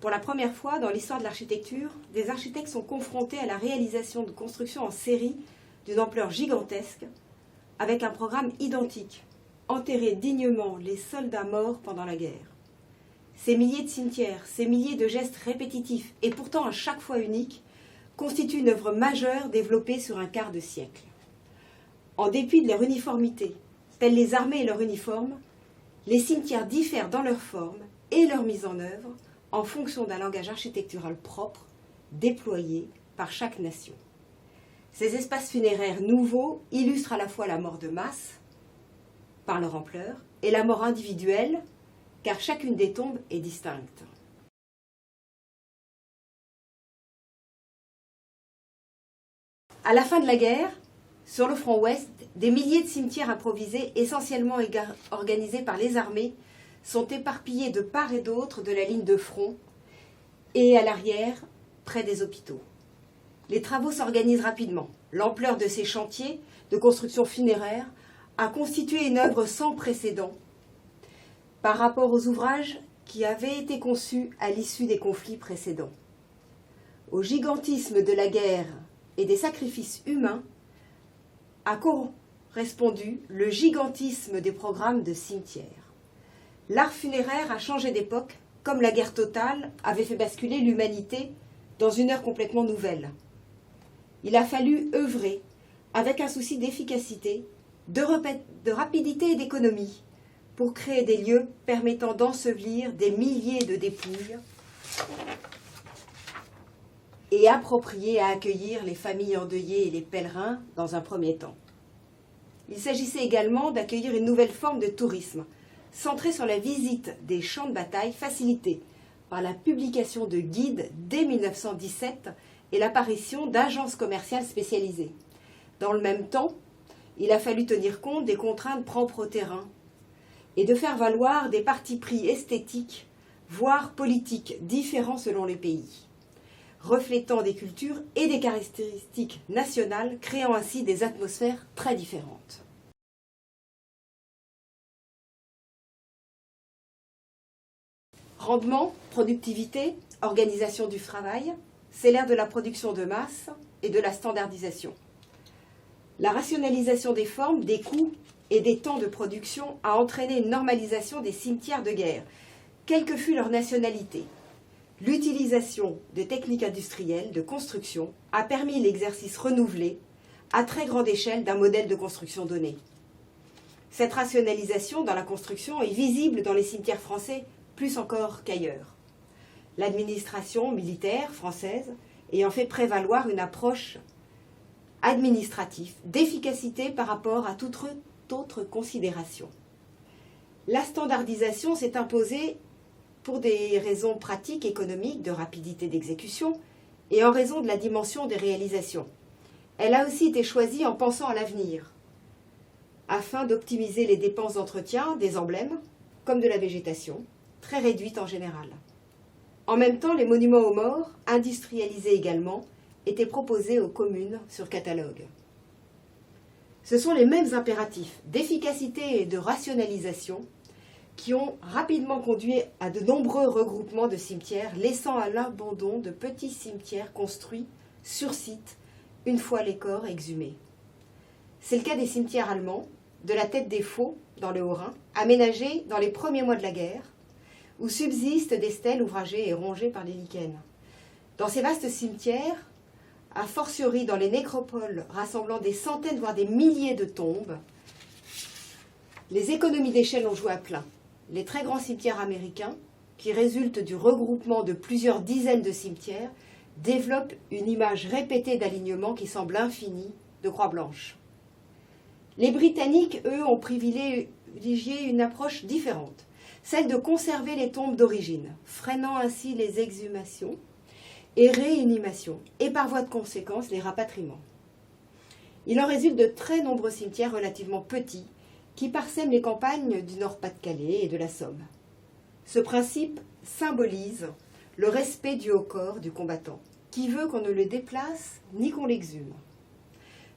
Pour la première fois dans l'histoire de l'architecture, des architectes sont confrontés à la réalisation de constructions en série d'une ampleur gigantesque, avec un programme identique, enterrer dignement les soldats morts pendant la guerre. Ces milliers de cimetières, ces milliers de gestes répétitifs, et pourtant à chaque fois uniques, constituent une œuvre majeure développée sur un quart de siècle. En dépit de leur uniformité, telles les armées et leur uniforme, les cimetières diffèrent dans leur forme et leur mise en œuvre en fonction d'un langage architectural propre, déployé par chaque nation. Ces espaces funéraires nouveaux illustrent à la fois la mort de masse, par leur ampleur, et la mort individuelle, car chacune des tombes est distincte. À la fin de la guerre, sur le front ouest, des milliers de cimetières improvisés, essentiellement organisés par les armées, sont éparpillés de part et d'autre de la ligne de front et à l'arrière, près des hôpitaux. Les travaux s'organisent rapidement. L'ampleur de ces chantiers de construction funéraire a constitué une œuvre sans précédent par rapport aux ouvrages qui avaient été conçus à l'issue des conflits précédents. Au gigantisme de la guerre et des sacrifices humains a correspondu le gigantisme des programmes de cimetières. L'art funéraire a changé d'époque, comme la guerre totale avait fait basculer l'humanité dans une ère complètement nouvelle. Il a fallu œuvrer avec un souci d'efficacité, de rapidité et d'économie pour créer des lieux permettant d'ensevelir des milliers de dépouilles et appropriés à accueillir les familles endeuillées et les pèlerins dans un premier temps. Il s'agissait également d'accueillir une nouvelle forme de tourisme, centrée sur la visite des champs de bataille facilitée par la publication de guides dès 1917 et l'apparition d'agences commerciales spécialisées. Dans le même temps, il a fallu tenir compte des contraintes propres au terrain et de faire valoir des partis pris esthétiques, voire politiques, différents selon les pays, reflétant des cultures et des caractéristiques nationales, créant ainsi des atmosphères très différentes. Rendement, productivité, organisation du travail, c'est l'ère de la production de masse et de la standardisation. La rationalisation des formes, des coûts et des temps de production a entraîné une normalisation des cimetières de guerre, quelle que fût leur nationalité. L'utilisation des techniques industrielles de construction a permis l'exercice renouvelé, à très grande échelle, d'un modèle de construction donné. Cette rationalisation dans la construction est visible dans les cimetières français plus encore qu'ailleurs. L'administration militaire française ayant fait prévaloir une approche administrative d'efficacité par rapport à toute autre considération. La standardisation s'est imposée pour des raisons pratiques, économiques, de rapidité d'exécution et en raison de la dimension des réalisations. Elle a aussi été choisie en pensant à l'avenir, afin d'optimiser les dépenses d'entretien des emblèmes, comme de la végétation, très réduite en général. En même temps, les monuments aux morts, industrialisés également, étaient proposés aux communes sur catalogue. Ce sont les mêmes impératifs d'efficacité et de rationalisation qui ont rapidement conduit à de nombreux regroupements de cimetières, laissant à l'abandon de petits cimetières construits sur site, une fois les corps exhumés. C'est le cas des cimetières allemands, de la Tête des Faux, dans le Haut-Rhin, aménagés dans les premiers mois de la guerre, où subsistent des stèles ouvragées et rongées par les lichens. Dans ces vastes cimetières, a fortiori dans les nécropoles rassemblant des centaines, voire des milliers de tombes, les économies d'échelle ont joué à plein. Les très grands cimetières américains, qui résultent du regroupement de plusieurs dizaines de cimetières, développent une image répétée d'alignement qui semble infinie de croix blanches. Les Britanniques, eux, ont privilégié une approche différente, celle de conserver les tombes d'origine, freinant ainsi les exhumations et réinhumations, et par voie de conséquence les rapatriements. Il en résulte de très nombreux cimetières relativement petits qui parsèment les campagnes du Nord-Pas-de-Calais et de la Somme. Ce principe symbolise le respect dû au corps du combattant, qui veut qu'on ne le déplace ni qu'on l'exhume.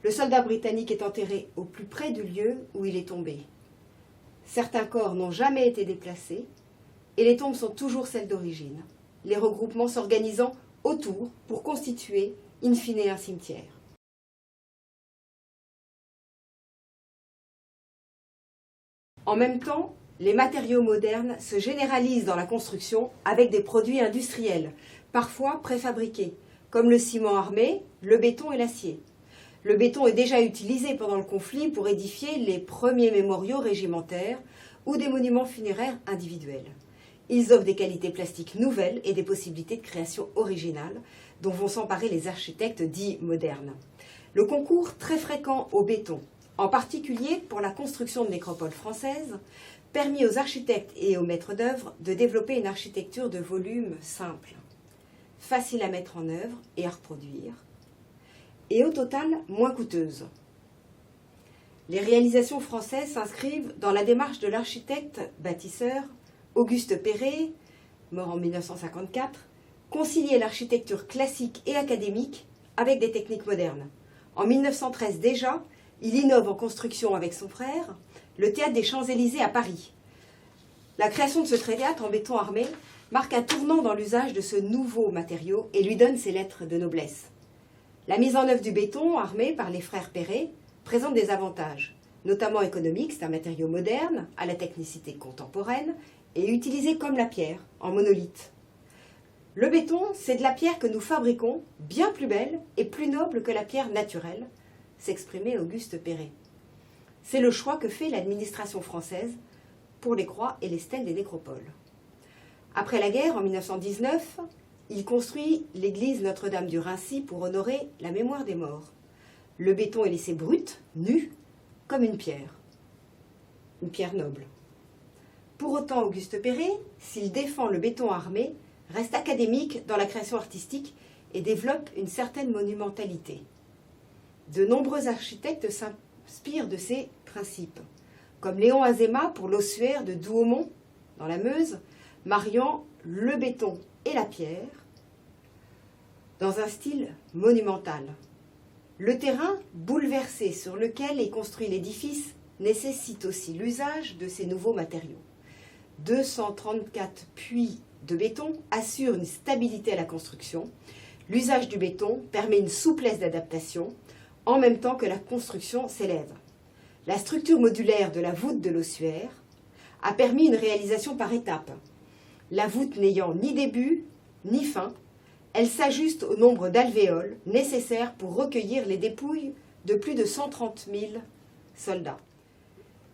Le soldat britannique est enterré au plus près du lieu où il est tombé. Certains corps n'ont jamais été déplacés et les tombes sont toujours celles d'origine. les regroupements s'organisant autour pour constituer, in fine, un cimetière. En même temps, les matériaux modernes se généralisent dans la construction avec des produits industriels, parfois préfabriqués, comme le ciment armé, le béton et l'acier. Le béton est déjà utilisé pendant le conflit pour édifier les premiers mémoriaux régimentaires ou des monuments funéraires individuels. Ils offrent des qualités plastiques nouvelles et des possibilités de création originale dont vont s'emparer les architectes dits modernes. Le concours très fréquent au béton, en particulier pour la construction de nécropoles françaises, permit aux architectes et aux maîtres d'œuvre de développer une architecture de volume simple, facile à mettre en œuvre et à reproduire, et au total moins coûteuse. Les réalisations françaises s'inscrivent dans la démarche de l'architecte bâtisseur Auguste Perret, mort en 1954, concilier l'architecture classique et académique avec des techniques modernes. En 1913 déjà, il innove en construction avec son frère le théâtre des Champs-Élysées à Paris. La création de ce théâtre en béton armé marque un tournant dans l'usage de ce nouveau matériau et lui donne ses lettres de noblesse. La mise en œuvre du béton armé par les frères Perret présente des avantages, notamment économiques, c'est un matériau moderne, à la technicité contemporaine, et utilisé comme la pierre, en monolithe. Le béton, c'est de la pierre que nous fabriquons, bien plus belle et plus noble que la pierre naturelle, s'exprimait Auguste Perret. C'est le choix que fait l'administration française pour les croix et les stèles des nécropoles. Après la guerre, en 1919, il construit l'église Notre-Dame du Raincy pour honorer la mémoire des morts. Le béton est laissé brut, nu, comme une pierre noble. Pour autant, Auguste Perret, s'il défend le béton armé, reste académique dans la création artistique et développe une certaine monumentalité. De nombreux architectes s'inspirent de ces principes, comme Léon Azéma pour l'ossuaire de Douaumont, dans la Meuse, mariant le béton et la pierre dans un style monumental. Le terrain bouleversé sur lequel est construit l'édifice nécessite aussi l'usage de ces nouveaux matériaux. 234 puits de béton assurent une stabilité à la construction. L'usage du béton permet une souplesse d'adaptation en même temps que la construction s'élève. La structure modulaire de la voûte de l'ossuaire a permis une réalisation par étapes. La voûte n'ayant ni début ni fin, elle s'ajuste au nombre d'alvéoles nécessaires pour recueillir les dépouilles de plus de 130 000 soldats.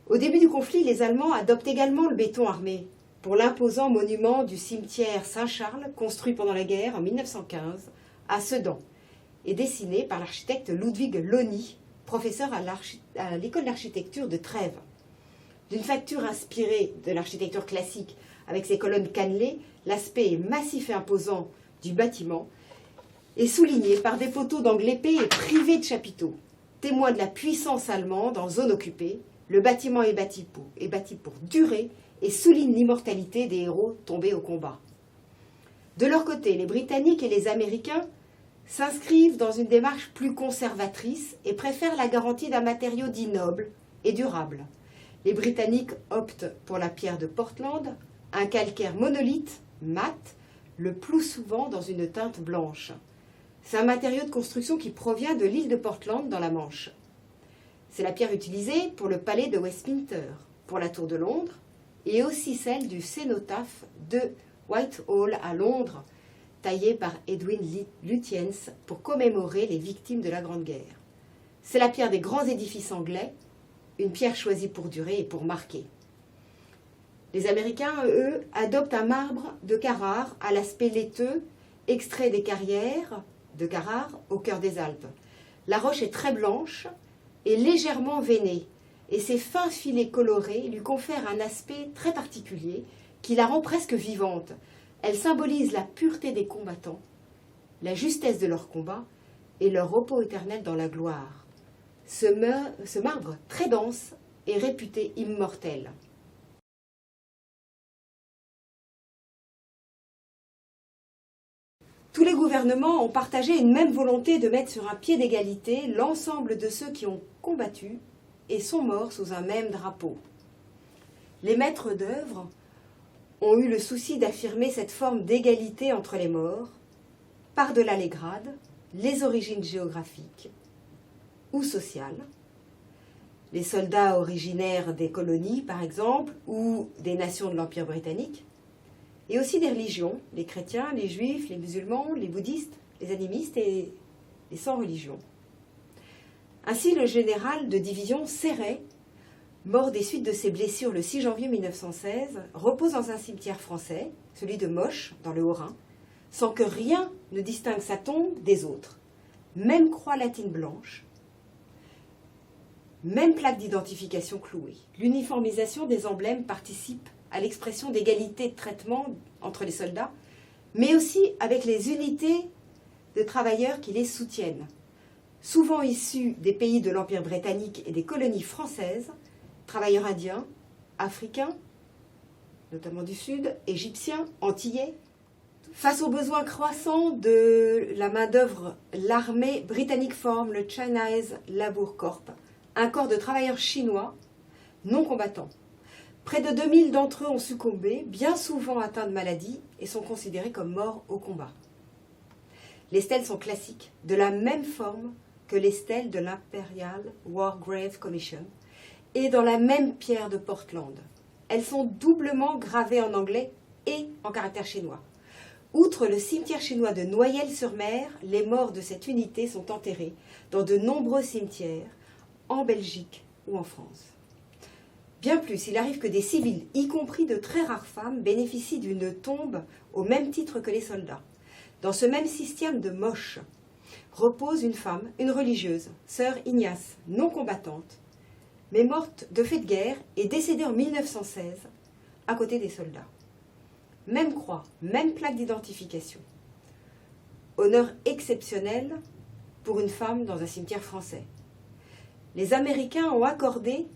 Au début du conflit, les Allemands adoptent également le béton armé pour l'imposant monument du cimetière Saint-Charles, construit pendant la guerre en 1915 à Sedan, et dessiné par l'architecte Ludwig Loni, professeur à l'école d'architecture de Trèves. D'une facture inspirée de l'architecture classique avec ses colonnes cannelées, l'aspect massif et imposant du bâtiment est souligné par des poteaux d'angle épais et privés de chapiteaux. Témoin de la puissance allemande en zone occupée, le bâtiment est bâti pour durer et souligne l'immortalité des héros tombés au combat. De leur côté, les Britanniques et les Américains s'inscrivent dans une démarche plus conservatrice et préfèrent la garantie d'un matériau dit noble et durable. Les Britanniques optent pour la pierre de Portland, un calcaire monolithe, mat, le plus souvent dans une teinte blanche. C'est un matériau de construction qui provient de l'île de Portland dans la Manche. C'est la pierre utilisée pour le palais de Westminster, pour la tour de Londres, et aussi celle du cénotaphe de Whitehall à Londres, taillé par Edwin Lutyens pour commémorer les victimes de la Grande Guerre. C'est la pierre des grands édifices anglais, une pierre choisie pour durer et pour marquer. Les Américains, eux, adoptent un marbre de Carrare à l'aspect laiteux, extrait des carrières de Carrare au cœur des Alpes. La roche est très blanche et légèrement veinée, et ses fins filets colorés lui confèrent un aspect très particulier qui la rend presque vivante. Elle symbolise la pureté des combattants, la justesse de leur combat et leur repos éternel dans la gloire. Ce marbre très dense est réputé immortel. Tous les gouvernements ont partagé une même volonté de mettre sur un pied d'égalité l'ensemble de ceux qui ont combattu et sont morts sous un même drapeau. Les maîtres d'œuvre ont eu le souci d'affirmer cette forme d'égalité entre les morts, par-delà les grades, les origines géographiques ou sociales. Les soldats originaires des colonies, par exemple, ou des nations de l'Empire britannique, et aussi des religions, les chrétiens, les juifs, les musulmans, les bouddhistes, les animistes et les sans religion. Ainsi, le général de division Serret, mort des suites de ses blessures le 6 janvier 1916, repose dans un cimetière français, celui de Moche, dans le Haut-Rhin, sans que rien ne distingue sa tombe des autres. Même croix latine blanche, même plaque d'identification clouée. L'uniformisation des emblèmes participe à l'expression d'égalité de traitement entre les soldats, mais aussi avec les unités de travailleurs qui les soutiennent, souvent issus des pays de l'Empire britannique et des colonies françaises, travailleurs indiens, africains, notamment du Sud, égyptiens, antillais. Face aux besoins croissants de la main-d'œuvre, l'armée britannique forme le Chinese Labour Corps, un corps de travailleurs chinois non combattants. Près de 2000 d'entre eux ont succombé, bien souvent atteints de maladies, et sont considérés comme morts au combat. Les stèles sont classiques, de la même forme que les stèles de l'Imperial War Grave Commission, et dans la même pierre de Portland. Elles sont doublement gravées en anglais et en caractère chinois. Outre le cimetière chinois de Noyelles-sur-Mer, les morts de cette unité sont enterrés dans de nombreux cimetières, en Belgique ou en France. Bien plus, il arrive que des civils, y compris de très rares femmes, bénéficient d'une tombe au même titre que les soldats. Dans ce même système de Moche, repose une femme, une religieuse, sœur Ignace, non combattante, mais morte de fait de guerre et décédée en 1916, à côté des soldats. Même croix, même plaque d'identification. Honneur exceptionnel pour une femme dans un cimetière français. Les Américains ont accordé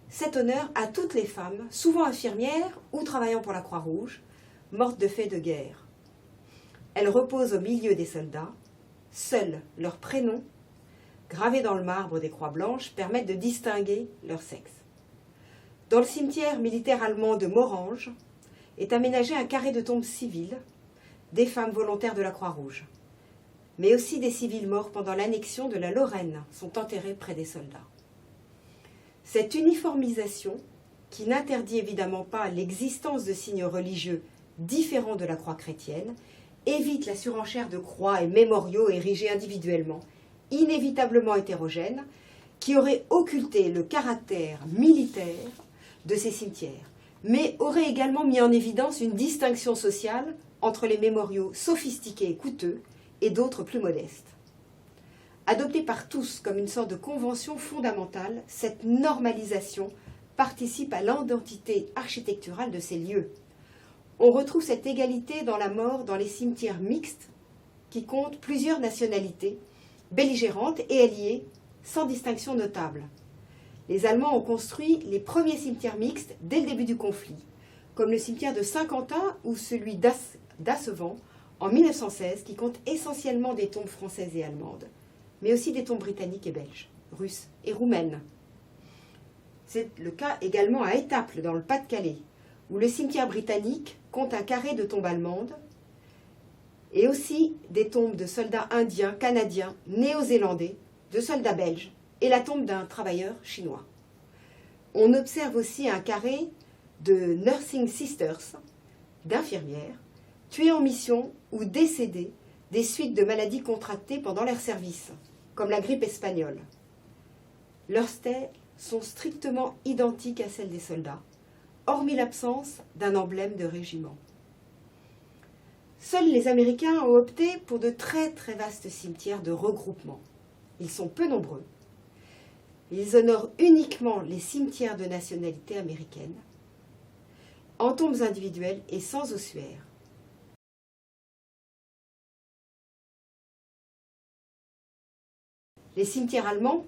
cet honneur à toutes les femmes, souvent infirmières ou travaillant pour la Croix-Rouge, mortes de fait de guerre. Elles reposent au milieu des soldats. Seuls leurs prénoms, gravés dans le marbre des croix blanches, permettent de distinguer leur sexe. Dans le cimetière militaire allemand de Morhange est aménagé un carré de tombes civiles des femmes volontaires de la Croix-Rouge. Mais aussi des civils morts pendant l'annexion de la Lorraine sont enterrés près des soldats. Cette uniformisation, qui n'interdit évidemment pas l'existence de signes religieux différents de la croix chrétienne, évite la surenchère de croix et mémoriaux érigés individuellement, inévitablement hétérogènes, qui auraient occulté le caractère militaire de ces cimetières, mais auraient également mis en évidence une distinction sociale entre les mémoriaux sophistiqués et coûteux et d'autres plus modestes. Adoptée par tous comme une sorte de convention fondamentale, cette normalisation participe à l'identité architecturale de ces lieux. On retrouve cette égalité dans la mort dans les cimetières mixtes qui comptent plusieurs nationalités, belligérantes et alliées, sans distinction notable. Les Allemands ont construit les premiers cimetières mixtes dès le début du conflit, comme le cimetière de Saint-Quentin ou celui d'Assevant en 1916, qui compte essentiellement des tombes françaises et allemandes, mais aussi des tombes britanniques et belges, russes et roumaines. C'est le cas également à Étaples, dans le Pas-de-Calais, où le cimetière britannique compte un carré de tombes allemandes, et aussi des tombes de soldats indiens, canadiens, néo-zélandais, de soldats belges, et la tombe d'un travailleur chinois. On observe aussi un carré de Nursing Sisters, d'infirmières, tuées en mission ou décédées des suites de maladies contractées pendant leur service, comme la grippe espagnole. Leurs stèles sont strictement identiques à celles des soldats, hormis l'absence d'un emblème de régiment. Seuls les Américains ont opté pour de très très vastes cimetières de regroupement. Ils sont peu nombreux. Ils honorent uniquement les cimetières de nationalité américaine, en tombes individuelles et sans ossuaire. Les cimetières allemands,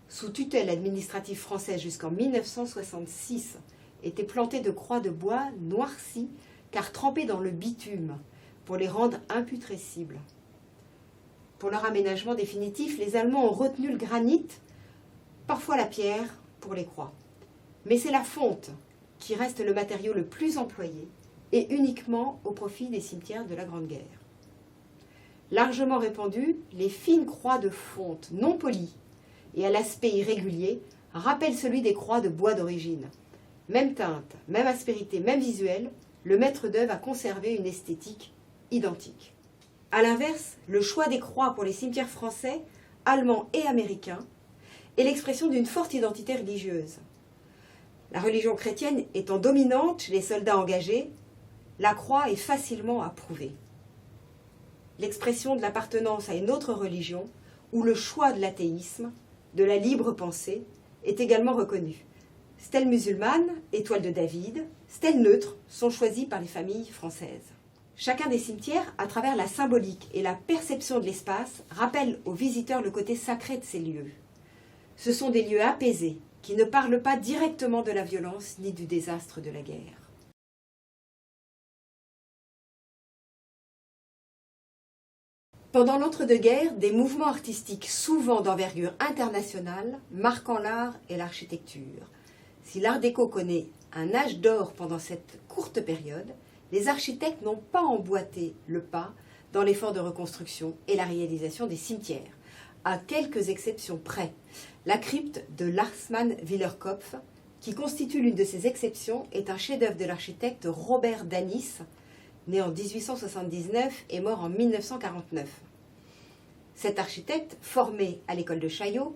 sous tutelle administrative française jusqu'en 1966, étaient plantés de croix de bois noircies car trempées dans le bitume pour les rendre imputrescibles. Pour leur aménagement définitif, les Allemands ont retenu le granit, parfois la pierre, pour les croix. Mais c'est la fonte qui reste le matériau le plus employé et uniquement au profit des cimetières de la Grande Guerre. Largement répandues, les fines croix de fonte non polies et à l'aspect irrégulier rappellent celui des croix de bois d'origine. Même teinte, même aspérité, même visuel, le maître d'œuvre a conservé une esthétique identique. A l'inverse, le choix des croix pour les cimetières français, allemands et américains est l'expression d'une forte identité religieuse. La religion chrétienne étant dominante chez les soldats engagés, la croix est facilement approuvée. L'expression de l'appartenance à une autre religion ou le choix de l'athéisme, de la libre pensée, est également reconnu. Stèles musulmanes, étoiles de David, stèles neutres sont choisies par les familles françaises. Chacun des cimetières, à travers la symbolique et la perception de l'espace, rappelle aux visiteurs le côté sacré de ces lieux. Ce sont des lieux apaisés, qui ne parlent pas directement de la violence ni du désastre de la guerre. Pendant l'entre-deux-guerres, des mouvements artistiques souvent d'envergure internationale, marquant l'art et l'architecture. Si l'art déco connaît un âge d'or pendant cette courte période, les architectes n'ont pas emboîté le pas dans l'effort de reconstruction et la réalisation des cimetières, à quelques exceptions près. La crypte de Larsmann-Wielerkopf, qui constitue l'une de ces exceptions, est un chef-d'œuvre de l'architecte Robert Danis, né en 1879 et mort en 1949. Cet architecte, formé à l'école de Chaillot,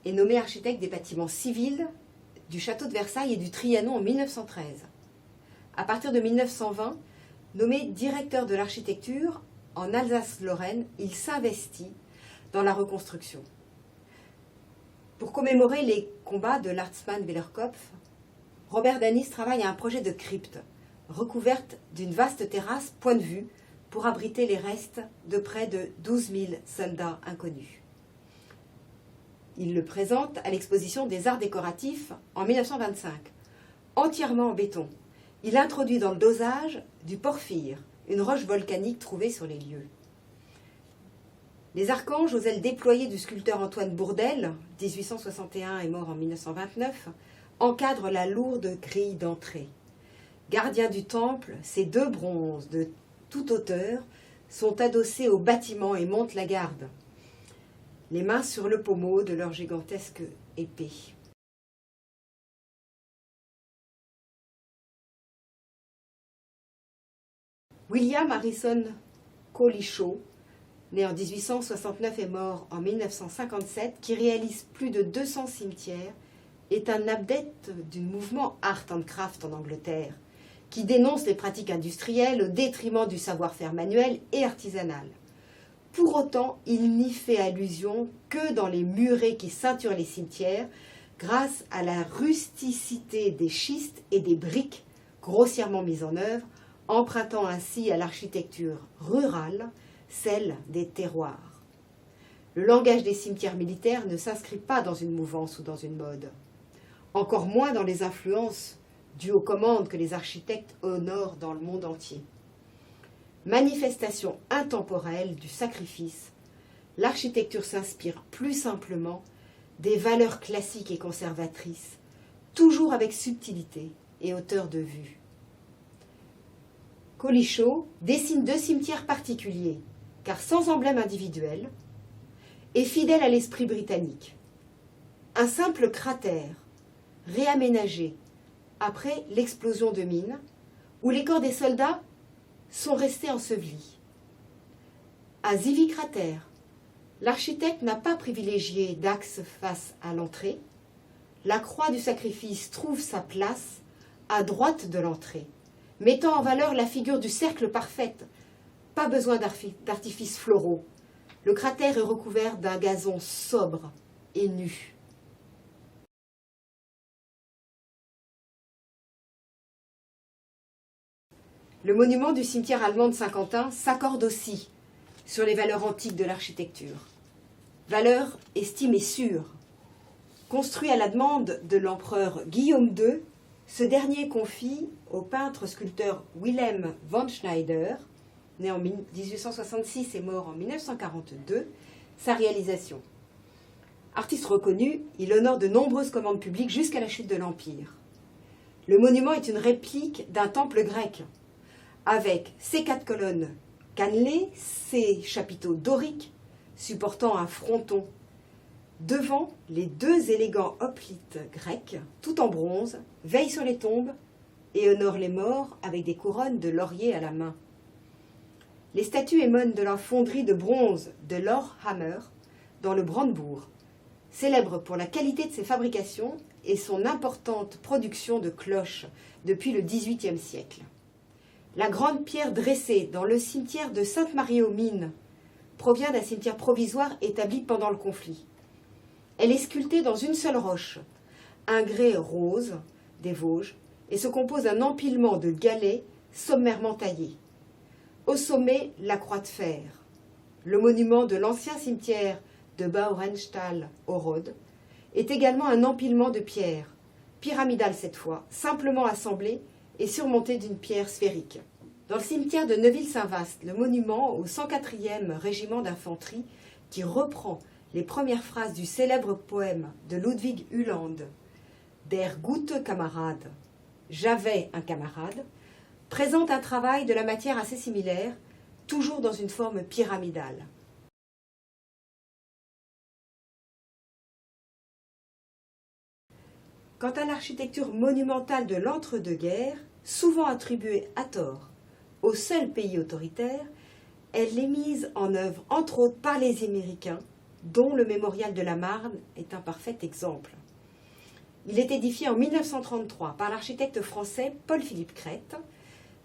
est nommé architecte des bâtiments civils du château de Versailles et du Trianon en 1913. À partir de 1920, nommé directeur de l'architecture en Alsace-Lorraine, il s'investit dans la reconstruction. Pour commémorer les combats de Larsmann-Wielerkopf, Robert Danis travaille à un projet de crypte, recouverte d'une vaste terrasse point de vue pour abriter les restes de près de 12 000 soldats inconnus. Il le présente à l'exposition des arts décoratifs en 1925. Entièrement en béton, il introduit dans le dosage du porphyre, une roche volcanique trouvée sur les lieux. Les archanges aux ailes déployées du sculpteur Antoine Bourdelle, 1861 et mort en 1929, encadrent la lourde grille d'entrée. Gardiens du temple, ces deux bronzes de toute hauteur sont adossés au bâtiment et montent la garde, les mains sur le pommeau de leur gigantesque épée. William Harrison Cowlishaw, né en 1869 et mort en 1957, qui réalise plus de 200 cimetières, est un adepte du mouvement Art and Craft en Angleterre, qui dénonce les pratiques industrielles au détriment du savoir-faire manuel et artisanal. Pour autant, il n'y fait allusion que dans les murets qui ceinturent les cimetières, grâce à la rusticité des schistes et des briques grossièrement mises en œuvre, empruntant ainsi à l'architecture rurale celle des terroirs. Le langage des cimetières militaires ne s'inscrit pas dans une mouvance ou dans une mode, encore moins dans les influences dues aux commandes que les architectes honorent dans le monde entier. Manifestation intemporelle du sacrifice, l'architecture s'inspire plus simplement des valeurs classiques et conservatrices, toujours avec subtilité et hauteur de vue. Cowlishaw dessine deux cimetières particuliers, car sans emblème individuel, et fidèle à l'esprit britannique. Un simple cratère, réaménagé après l'explosion de mines, où les corps des soldats sont restés ensevelis. À Zivi Cratère, l'architecte n'a pas privilégié d'axe face à l'entrée. La croix du sacrifice trouve sa place à droite de l'entrée, mettant en valeur la figure du cercle parfaite. Pas besoin d'artifices floraux. Le cratère est recouvert d'un gazon sobre et nu. Le monument du cimetière allemand de Saint-Quentin s'accorde aussi sur les valeurs antiques de l'architecture. Valeurs estimées sûres. Construit à la demande de l'empereur Guillaume II, ce dernier confie au peintre-sculpteur Wilhelm von Schneider, né en 1866 et mort en 1942, sa réalisation. Artiste reconnu, il honore de nombreuses commandes publiques jusqu'à la chute de l'Empire. Le monument est une réplique d'un temple grec, avec ses 4 colonnes cannelées, ses chapiteaux doriques supportant un fronton. Devant, les 2 élégants hoplites grecs, tout en bronze, veillent sur les tombes et honorent les morts avec des couronnes de laurier à la main. Les statues émanent de la fonderie de bronze de Lohrhammer dans le Brandebourg, célèbre pour la qualité de ses fabrications et son importante production de cloches depuis le XVIIIe siècle. La grande pierre dressée dans le cimetière de Sainte-Marie-aux-Mines provient d'un cimetière provisoire établi pendant le conflit. Elle est sculptée dans une seule roche, un grès rose des Vosges, et se compose d'un empilement de galets sommairement taillés. Au sommet, la croix de fer. Le monument de l'ancien cimetière de Baurenstahl au Rhôde est également un empilement de pierres, pyramidal cette fois, simplement assemblé et surmonté d'une pierre sphérique. Dans le cimetière de Neuville-Saint-Vaast, le monument au 104e régiment d'infanterie, qui reprend les premières phrases du célèbre poème de Ludwig Uhland, Der gute Kamerad, j'avais un camarade, présente un travail de la matière assez similaire, toujours dans une forme pyramidale. Quant à l'architecture monumentale de l'entre-deux-guerres, souvent attribuée à tort au seul pays autoritaire, elle est mise en œuvre entre autres par les Américains, dont le mémorial de la Marne est un parfait exemple. Il est édifié en 1933 par l'architecte français Paul-Philippe Crête,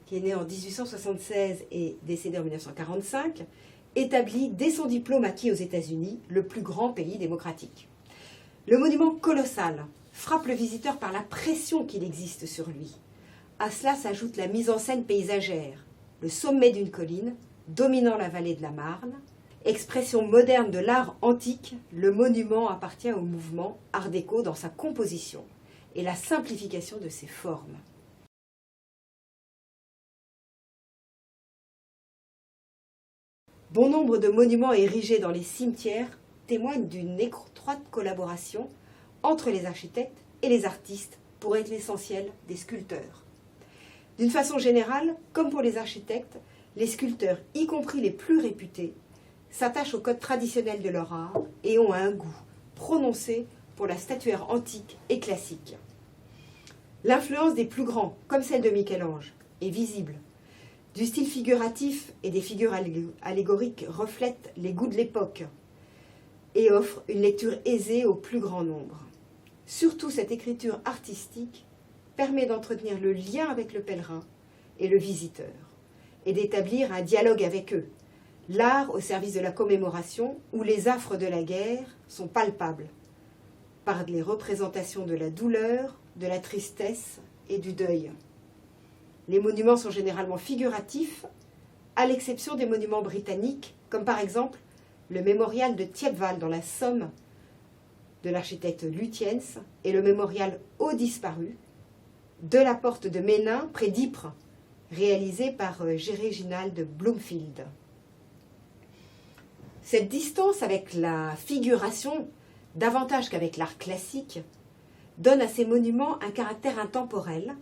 qui est né en 1876 et décédé en 1945, établi dès son diplôme acquis aux États-Unis, le plus grand pays démocratique. Le monument colossal frappe le visiteur par la pression qu'il existe sur lui. À cela s'ajoute la mise en scène paysagère, le sommet d'une colline dominant la vallée de la Marne. Expression moderne de l'art antique, le monument appartient au mouvement Art déco dans sa composition et la simplification de ses formes. Bon nombre de monuments érigés dans les cimetières témoignent d'une étroite collaboration entre les architectes et les artistes pour être l'essentiel des sculpteurs. D'une façon générale, comme pour les architectes, les sculpteurs, y compris les plus réputés, s'attachent au code traditionnel de leur art et ont un goût prononcé pour la statuaire antique et classique. L'influence des plus grands, comme celle de Michel-Ange, est visible. Du style figuratif et des figures allégoriques reflètent les goûts de l'époque et offrent une lecture aisée au plus grand nombre. Surtout, cette écriture artistique permet d'entretenir le lien avec le pèlerin et le visiteur et d'établir un dialogue avec eux. L'art au service de la commémoration où les affres de la guerre sont palpables par les représentations de la douleur, de la tristesse et du deuil. Les monuments sont généralement figuratifs, à l'exception des monuments britanniques, comme par exemple le mémorial de Thiepval dans la Somme de l'architecte Lutyens et le mémorial aux disparus de la porte de Ménin près d'Ypres, réalisé par Géréginald Bloomfield. Cette distance avec la figuration, davantage qu'avec l'art classique, donne à ces monuments un caractère intemporel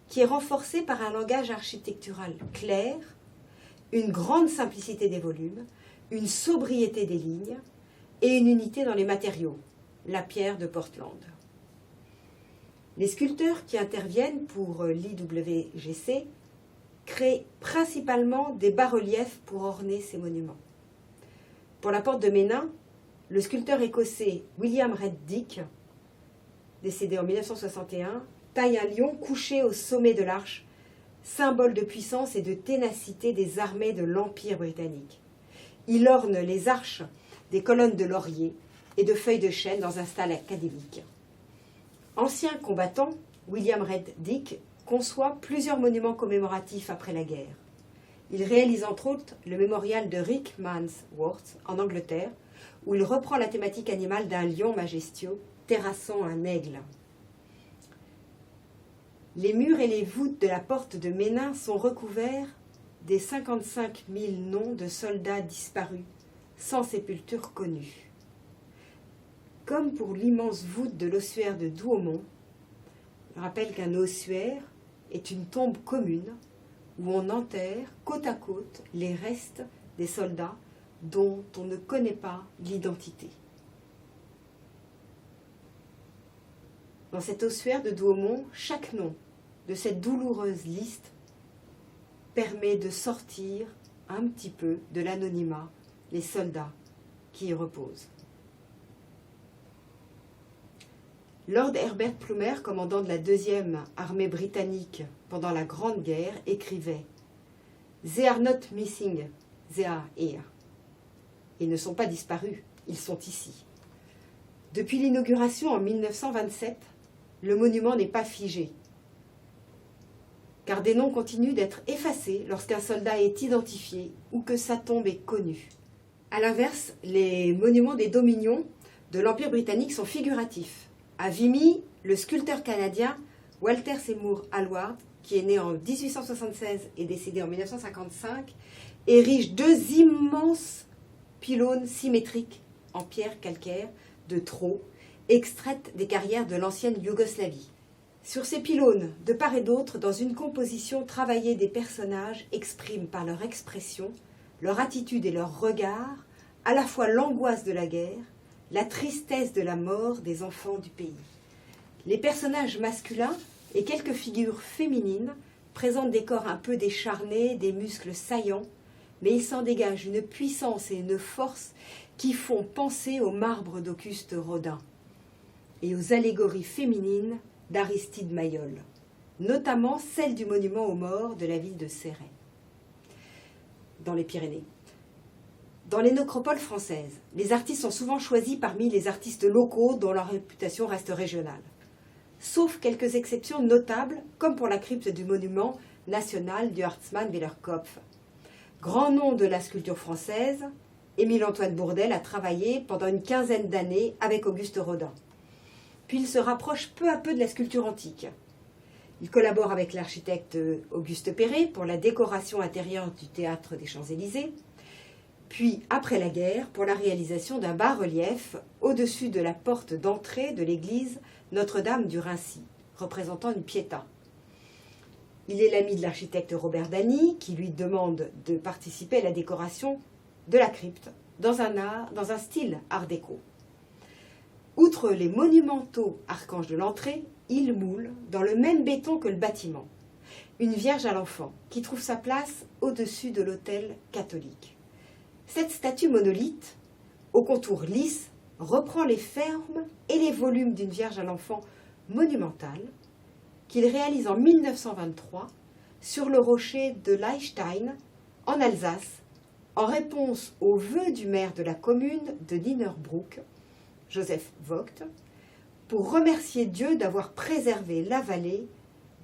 qui est renforcé par un langage architectural clair, une grande simplicité des volumes, une sobriété des lignes et une unité dans les matériaux, la pierre de Portland. Les sculpteurs qui interviennent pour l'IWGC créent principalement des bas-reliefs pour orner ces monuments. Pour la porte de Ménin, le sculpteur écossais William Red Dick, décédé en 1961, taille un lion couché au sommet de l'arche, symbole de puissance et de ténacité des armées de l'Empire britannique. Il orne les arches des colonnes de laurier et de feuilles de chêne dans un style académique. Ancien combattant, William Red Dick conçoit plusieurs monuments commémoratifs après la guerre. Il réalise entre autres le mémorial de Rickmansworth en Angleterre, où il reprend la thématique animale d'un lion majestueux terrassant un aigle. Les murs et les voûtes de la porte de Ménin sont recouverts des 55 000 noms de soldats disparus, sans sépulture connue. Comme pour l'immense voûte de l'ossuaire de Douaumont, je rappelle qu'un ossuaire est une tombe commune où on enterre côte à côte les restes des soldats dont on ne connaît pas l'identité. Dans cet ossuaire de Douaumont, chaque nom de cette douloureuse liste permet de sortir un petit peu de l'anonymat les soldats qui y reposent. Lord Herbert Plumer, commandant de la 2e armée britannique pendant la Grande Guerre, écrivait « They are not missing, they are here ». Ils ne sont pas disparus, ils sont ici. Depuis l'inauguration en 1927, le monument n'est pas figé, car des noms continuent d'être effacés lorsqu'un soldat est identifié ou que sa tombe est connue. A l'inverse, les monuments des dominions de l'Empire britannique sont figuratifs. À Vimy, le sculpteur canadien Walter Seymour Hallward, qui est né en 1876 et décédé en 1955, érige 2 immenses pylônes symétriques en pierre calcaire de Trau, extraites des carrières de l'ancienne Yougoslavie. Sur ces pylônes, de part et d'autre, dans une composition travaillée, des personnages expriment par leur expression, leur attitude et leur regard, à la fois l'angoisse de la guerre, la tristesse de la mort des enfants du pays. Les personnages masculins et quelques figures féminines présentent des corps un peu décharnés, des muscles saillants, mais il s'en dégage une puissance et une force qui font penser au marbre d'Auguste Rodin et aux allégories féminines d'Aristide Maillol, notamment celle du monument aux morts de la ville de Céret, dans les Pyrénées. Dans les nécropoles françaises, les artistes sont souvent choisis parmi les artistes locaux dont la réputation reste régionale, sauf quelques exceptions notables, comme pour la crypte du monument national du Hartmann-Wielerkopf. Grand nom de la sculpture française, Émile-Antoine Bourdelle a travaillé pendant une 15aine d'années avec Auguste Rodin. Puis il se rapproche peu à peu de la sculpture antique. Il collabore avec l'architecte Auguste Perret pour la décoration intérieure du théâtre des Champs-Élysées, puis après la guerre pour la réalisation d'un bas-relief au-dessus de la porte d'entrée de l'église Notre-Dame du Raincy, représentant une Pietà. Il est l'ami de l'architecte Robert Dany, qui lui demande de participer à la décoration de la crypte dans un style art déco. Outre les monumentaux archanges de l'entrée, il moule, dans le même béton que le bâtiment, une Vierge à l'enfant qui trouve sa place au-dessus de l'autel catholique. Cette statue monolithe, au contour lisse, reprend les formes et les volumes d'une Vierge à l'enfant monumentale qu'il réalise en 1923 sur le rocher de Leistein, en Alsace, en réponse au vœu du maire de la commune de Nienebroek, Joseph Vogt, pour remercier Dieu d'avoir préservé la vallée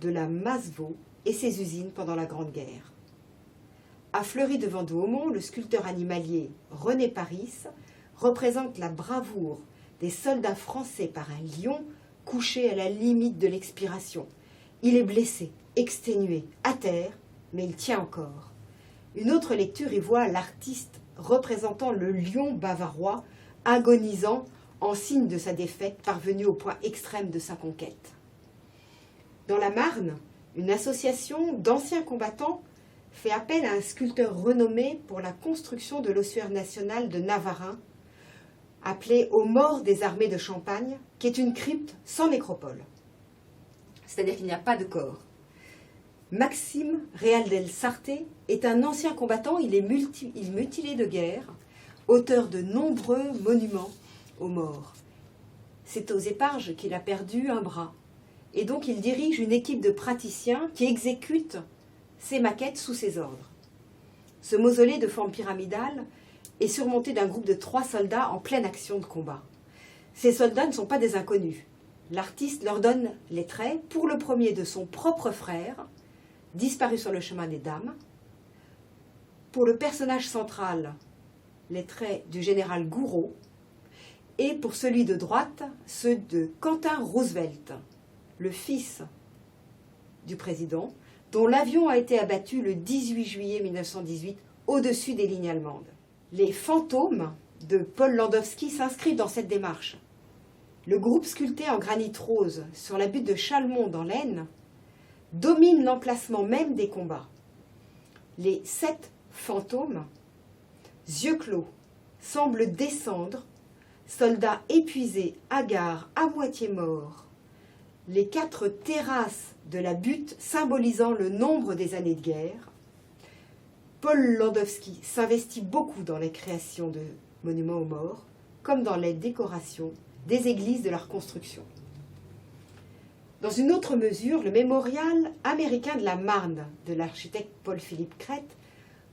de la Masevaux et ses usines pendant la Grande Guerre. À Fleury-devant-Douaumont, le sculpteur animalier René Paris représente la bravoure des soldats français par un lion couché à la limite de l'expiration. Il est blessé, exténué, à terre, mais il tient encore. Une autre lecture y voit l'artiste représentant le lion bavarois agonisant en signe de sa défaite, parvenu au point extrême de sa conquête. Dans la Marne, une association d'anciens combattants fait appel à un sculpteur renommé pour la construction de l'ossuaire national de Navarin, appelé aux morts des armées de Champagne, qui est une crypte sans nécropole. C'est-à-dire qu'il n'y a pas de corps. Maxime Real del Sarte est un ancien combattant, il est mutilé de guerre, auteur de nombreux monuments aux morts. C'est aux Éparges qu'il a perdu un bras, et donc il dirige une équipe de praticiens qui exécutent ses maquettes sous ses ordres. Ce mausolée de forme pyramidale est surmonté d'un groupe de 3 soldats en pleine action de combat. Ces soldats ne sont pas des inconnus. L'artiste leur donne les traits, pour le premier de son propre frère, disparu sur le chemin des dames, pour le personnage central, les traits du général Gouraud, et pour celui de droite, ceux de Quentin Roosevelt, le fils du président, dont l'avion a été abattu le 18 juillet 1918 au-dessus des lignes allemandes. Les fantômes de Paul Landowski s'inscrivent dans cette démarche. Le groupe sculpté en granit rose sur la butte de Chalmont dans l'Aisne domine l'emplacement même des combats. les 7 fantômes, yeux clos, semblent descendre, soldats épuisés, hagards, à moitié morts. Les 4 terrasses de la butte symbolisant le nombre des années de guerre. Paul Landowski s'investit beaucoup dans la création de monuments aux morts, comme dans les décorations des églises de leur construction. Dans une autre mesure, le mémorial américain de la Marne de l'architecte Paul-Philippe Crête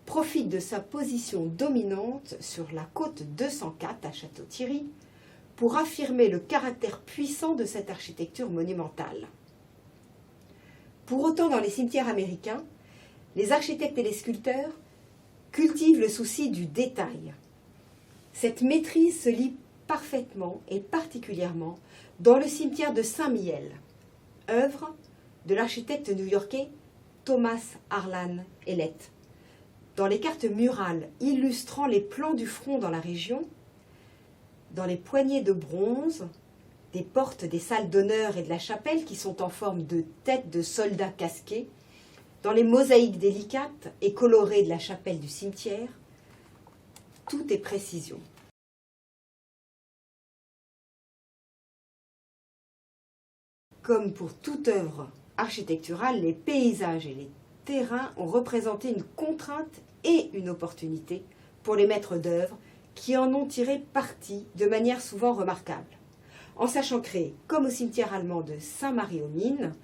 profite de sa position dominante sur la côte 204 à Château-Thierry pour affirmer le caractère puissant de cette architecture monumentale. Pour autant, dans les cimetières américains, les architectes et les sculpteurs cultivent le souci du détail. Cette maîtrise se lit parfaitement et particulièrement dans le cimetière de Saint-Mihiel, œuvre de l'architecte new-yorkais Thomas Harlan Ellet. Dans les cartes murales illustrant les plans du front dans la région, dans les poignées de bronze, des portes des salles d'honneur et de la chapelle qui sont en forme de têtes de soldats casqués, dans les mosaïques délicates et colorées de la chapelle du cimetière, tout est précision. Comme pour toute œuvre architecturale, les paysages et les terrains ont représenté une contrainte et une opportunité pour les maîtres d'œuvre qui en ont tiré parti de manière souvent remarquable, en sachant créer, comme au cimetière allemand de Saint-Marie-aux-Mines,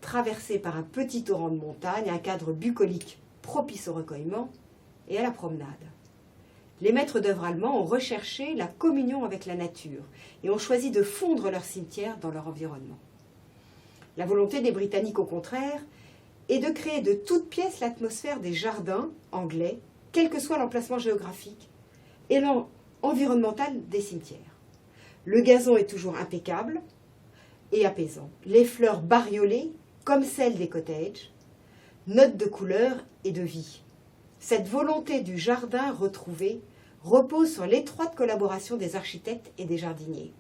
traversé par un petit torrent de montagne, un cadre bucolique propice au recueillement et à la promenade. Les maîtres d'œuvre allemands ont recherché la communion avec la nature et ont choisi de fondre leur cimetière dans leur environnement. La volonté des Britanniques, au contraire, est de créer de toutes pièces l'atmosphère des jardins anglais, quel que soit l'emplacement géographique, et l'environnemental des cimetières. Le gazon est toujours impeccable et apaisant. Les fleurs bariolées, comme celles des cottages, notes de couleur et de vie. Cette volonté du jardin retrouvé repose sur l'étroite collaboration des architectes et des jardiniers.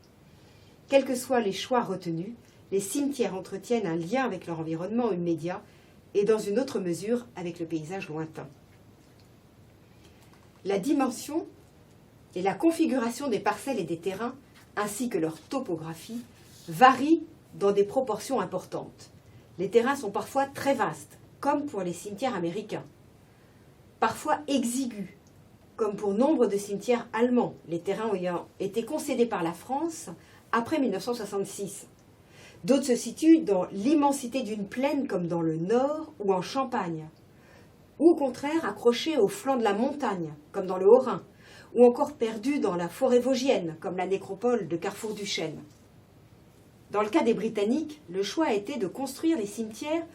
Quels que soient les choix retenus, les cimetières entretiennent un lien avec leur environnement immédiat et dans une autre mesure avec le paysage lointain. La dimension et la configuration des parcelles et des terrains, ainsi que leur topographie, varient dans des proportions importantes. Les terrains sont parfois très vastes, comme pour les cimetières américains, parfois exigus, comme pour nombre de cimetières allemands, les terrains ayant été concédés par la France après 1966. D'autres se situent dans l'immensité d'une plaine comme dans le Nord ou en Champagne, ou au contraire accrochés au flanc de la montagne comme dans le Haut-Rhin, ou encore perdus dans la forêt vosgienne comme la nécropole de Carrefour-du-Chêne. Dans le cas des Britanniques, le choix a été de construire les cimetières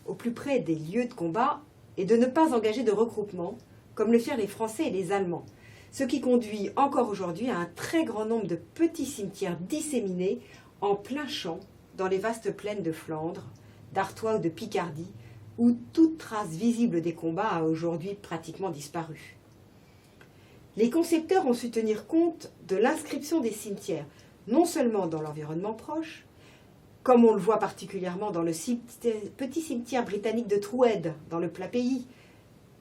au plus près des lieux de combat et de ne pas engager de regroupement, comme le firent les Français et les Allemands, ce qui conduit encore aujourd'hui à un très grand nombre de petits cimetières disséminés en plein champ dans les vastes plaines de Flandre, d'Artois ou de Picardie, où toute trace visible des combats a aujourd'hui pratiquement disparu. Les concepteurs ont su tenir compte de l'inscription des cimetières, non seulement dans l'environnement proche, comme on le voit particulièrement dans le petit cimetière britannique de Troued, dans le plat pays,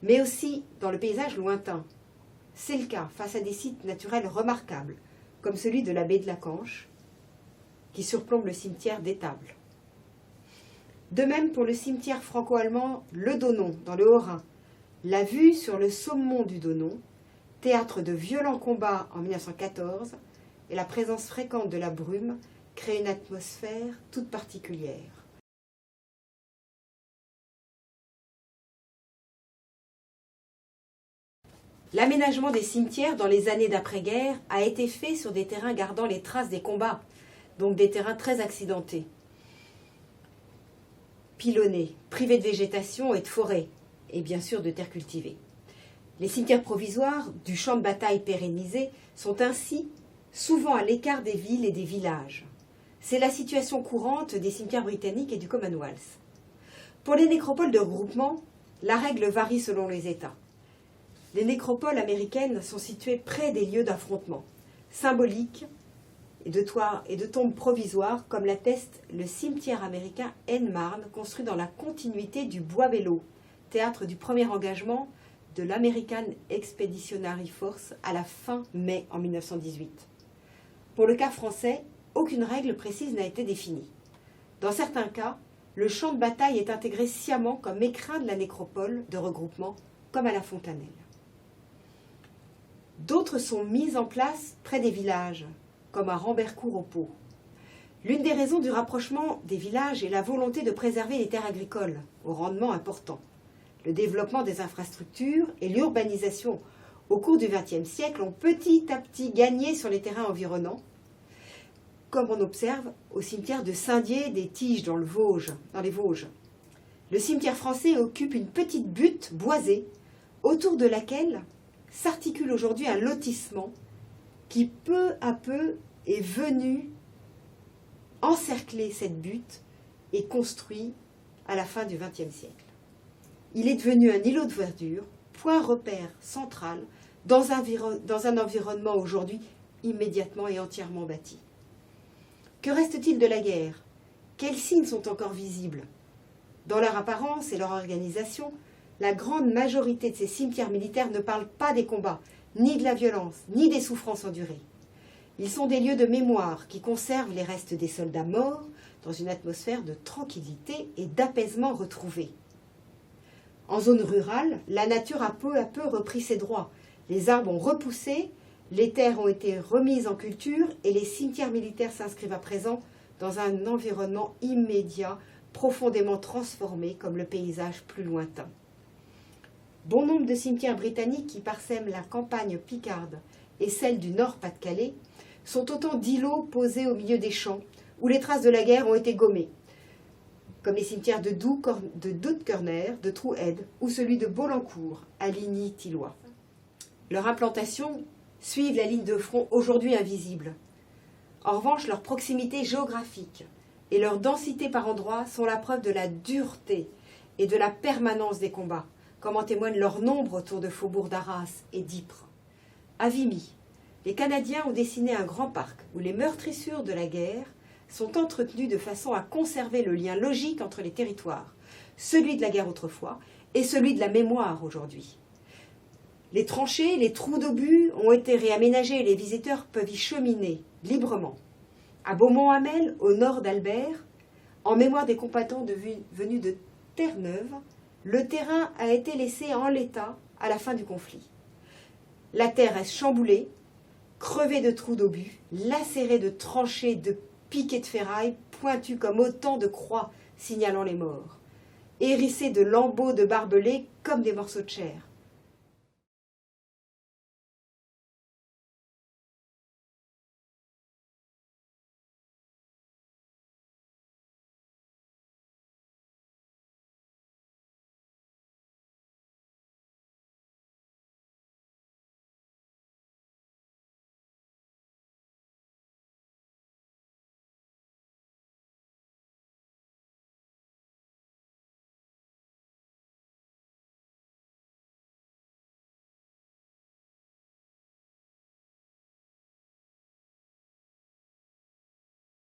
mais aussi dans le paysage lointain. C'est le cas face à des sites naturels remarquables, comme celui de la baie de la Canche, qui surplombe le cimetière d'Étable. De même pour le cimetière franco-allemand Le Donon, dans le Haut-Rhin. La vue sur le Sommement du Donon, théâtre de violents combats en 1914, et la présence fréquente de la brume crée une atmosphère toute particulière. L'aménagement des cimetières dans les années d'après-guerre a été fait sur des terrains gardant les traces des combats, donc des terrains très accidentés. Pilonnés, privés de végétation et de forêt, et bien sûr de terres cultivées. Les cimetières provisoires du champ de bataille pérennisé sont ainsi souvent à l'écart des villes et des villages. C'est la situation courante des cimetières britanniques et du Commonwealth. Pour les nécropoles de regroupement, la règle varie selon les États. Les nécropoles américaines sont situées près des lieux d'affrontement, symboliques et de tombes provisoires, comme l'atteste le cimetière américain Aisne-Marne, construit dans la continuité du Bois-Belleau, théâtre du premier engagement de l'American Expeditionary Force à la fin mai en 1918. Pour le cas français, aucune règle précise n'a été définie. Dans certains cas, le champ de bataille est intégré sciemment comme écrin de la nécropole de regroupement, comme à la Fontanelle. D'autres sont mises en place près des villages, comme à Rambercourt au Pau. L'une des raisons du rapprochement des villages est la volonté de préserver les terres agricoles, au rendement important. Le développement des infrastructures et l'urbanisation au cours du XXe siècle ont petit à petit gagné sur les terrains environnants, comme on observe au cimetière de Saint-Dié des Tiges dans les Vosges. Le cimetière français occupe une petite butte boisée, autour de laquelle s'articule aujourd'hui un lotissement qui peu à peu est venu encercler cette butte et construit à la fin du XXe siècle. Il est devenu un îlot de verdure, point repère central dans un environnement aujourd'hui immédiatement et entièrement bâti. Que reste-t-il de la guerre? Quels signes sont encore visibles? Dans leur apparence et leur organisation, la grande majorité de ces cimetières militaires ne parlent pas des combats, ni de la violence, ni des souffrances endurées. Ils sont des lieux de mémoire qui conservent les restes des soldats morts dans une atmosphère de tranquillité et d'apaisement retrouvé. En zone rurale, la nature a peu à peu repris ses droits. Les arbres ont repoussé, les terres ont été remises en culture et les cimetières militaires s'inscrivent à présent dans un environnement immédiat, profondément transformé comme le paysage plus lointain. Bon nombre de cimetières britanniques qui parsèment la campagne picarde et celle du Nord-Pas-de-Calais sont autant d'îlots posés au milieu des champs où les traces de la guerre ont été gommées, comme les cimetières de Doutkerner, de Troued ou celui de Bolencourt à Ligny-Thillois. Leur implantation suit la ligne de front aujourd'hui invisible. En revanche, leur proximité géographique et leur densité par endroits sont la preuve de la dureté et de la permanence des combats, comme en témoigne leur nombre autour de faubourgs d'Arras et d'Ypres. À Vimy, les Canadiens ont dessiné un grand parc où les meurtrissures de la guerre sont entretenues de façon à conserver le lien logique entre les territoires, celui de la guerre autrefois et celui de la mémoire aujourd'hui. Les tranchées, les trous d'obus ont été réaménagés et les visiteurs peuvent y cheminer librement. À Beaumont-Hamel, au nord d'Albert, en mémoire des combattants venus de Terre-Neuve, le terrain a été laissé en l'état à la fin du conflit. La terre reste chamboulée, crevée de trous d'obus, lacérée de tranchées, de piquets de ferraille pointus comme autant de croix signalant les morts, hérissée de lambeaux de barbelés comme des morceaux de chair.